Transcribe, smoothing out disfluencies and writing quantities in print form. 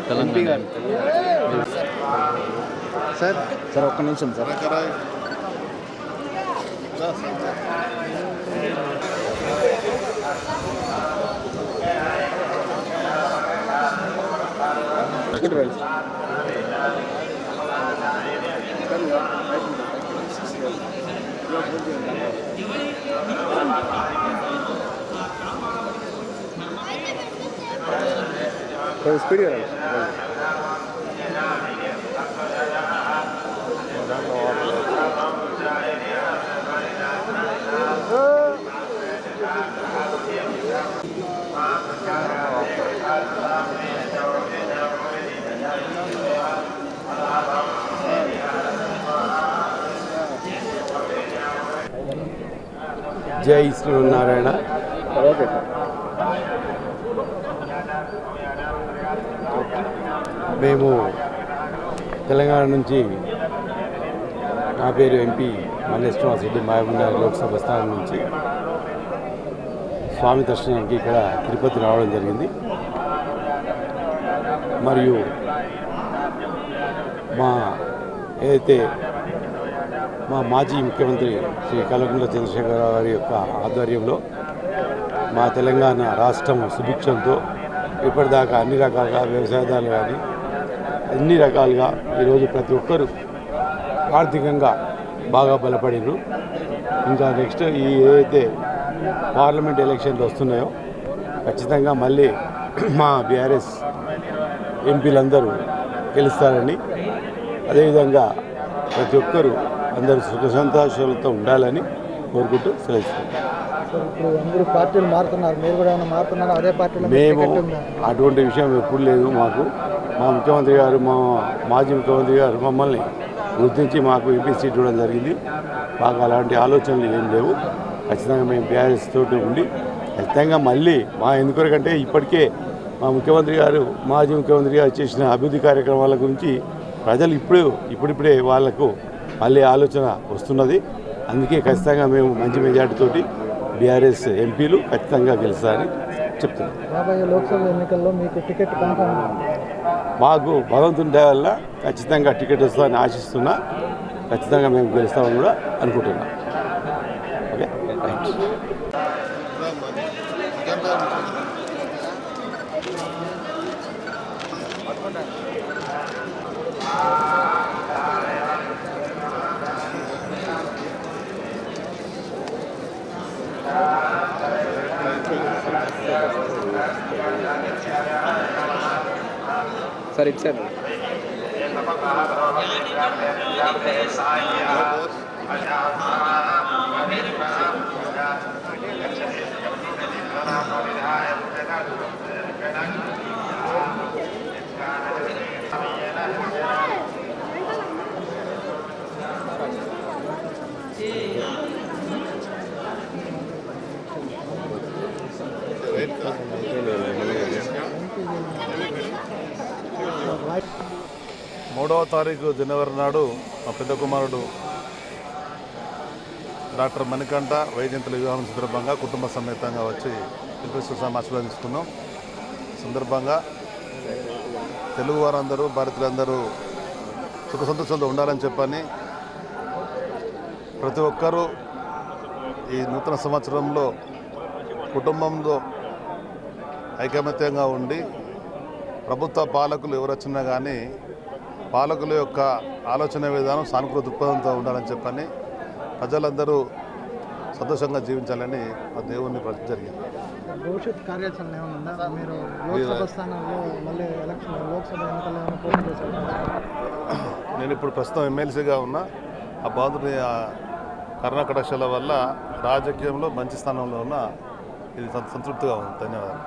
Telangana sir sir ఒక్క నిమిషం sir. Speed జై శ్రీనారాయణ. మేము తెలంగాణ నుంచి, నా పేరు ఎంపీ మల్లె శ్రీనివాసరెడ్డి, మహబూబ్నగర్ లోక్సభ స్థానం నుంచి స్వామి దర్శనానికి ఇక్కడ తిరుపతి రావడం జరిగింది. మరియు మా మాజీ ముఖ్యమంత్రి శ్రీ కల్వకుంట్ల చంద్రశేఖరరావు గారి యొక్క ఆధ్వర్యంలో మా తెలంగాణ రాష్ట్రం సుభిక్షంతో ఇప్పటిదాకా అన్ని రకాలుగా వ్యవసాయదారులు కానీ అన్ని రకాలుగా ఈరోజు ప్రతి ఒక్కరూ ఆర్థికంగా బాగా బలపడినారు. ఇంకా నెక్స్ట్ ఏదైతే పార్లమెంట్ ఎలక్షన్లు వస్తున్నాయో ఖచ్చితంగా మళ్ళీ మా బీఆర్ఎస్ ఎంపీలందరూ గెలుస్తారని, అదేవిధంగా ప్రతి ఒక్కరూ అందరూ సుఖ సంతోషాలతో ఉండాలని కోరుకుంటూ సెలవుస్తున్నాం. మేము అటువంటి విషయం ఎప్పుడు లేదు. మాకు మా ముఖ్యమంత్రి గారు, మా మాజీ ముఖ్యమంత్రి గారు మమ్మల్ని గుర్తించి మాకు ఎంపీ సీట్ ఇవ్వడం జరిగింది. మాకు అలాంటి ఆలోచనలు ఏం లేవు. ఖచ్చితంగా మేము బీఆర్ఎస్ తోటి ఉండి ఖచ్చితంగా మళ్ళీ మా ఎందుకంటే ఇప్పటికే మా ముఖ్యమంత్రి గారు, మాజీ ముఖ్యమంత్రి గారు చేసిన అభివృద్ధి కార్యక్రమాల గురించి ప్రజలు ఇప్పుడిప్పుడే వాళ్లకు మళ్ళీ ఆలోచన వస్తున్నది. అందుకే ఖచ్చితంగా మేము మంచి మెజార్టీతోటి బీఆర్ఎస్ ఎంపీలు ఖచ్చితంగా గెలుస్తారని చెప్తున్నాం. రాబోయే లోక్సభ ఎన్నికల్లో మీకు టికెట్ కన్ఫర్మ్? మాకు భగవంతుని దయ వల్ల ఖచ్చితంగా టికెట్ వస్తుందని ఆశిస్తున్నా. ఖచ్చితంగా మేము గెలుస్తామని కూడా అనుకుంటున్నాం. Okay, right. సార్ ఇటు సార్. మూడవ తారీఖు జనవరి నాడు మా పెద్ద కుమారుడు డాక్టర్ మణికంఠ వైజయంతుల వివాహం సందర్భంగా కుటుంబ సమేతంగా వచ్చి వెంకటేశ్వర ఆశీర్వదించుకున్నాం. సందర్భంగా తెలుగు వారందరూ, భారతీయులందరూ సుఖ సంతోషంతో ఉండాలని చెప్పని ప్రతి ఒక్కరూ ఈ నూతన సంవత్సరంలో కుటుంబంలో ఐకమత్యంగా ఉండి ప్రభుత్వ పాలకులు ఎవరు వచ్చినా కానీ పాలకుల యొక్క ఆలోచన విధానం సానుకూల దృక్పథంతో ఉండాలని చెప్పని ప్రజలందరూ సంతోషంగా జీవించాలని ఆ దేవుణ్ణి జరిగింది. భవిష్యత్ కార్యాచరణ ఏమన్నా మీరు లోక్సభ స్థానంలో మళ్ళీ ఎలక్షన్ లోక్సభ ఎన్నికల్లో పోటీ చేశారు? నేను ఇప్పుడు ప్రస్తుతం ఎమ్మెల్సీగా ఉన్నా. ఆ బాధుని కర్ణాకటాక్షల వల్ల రాజకీయంలో మంచి స్థానంలో ఉన్న ఇది సంతృప్తిగా ఉంది. ధన్యవాదాలు.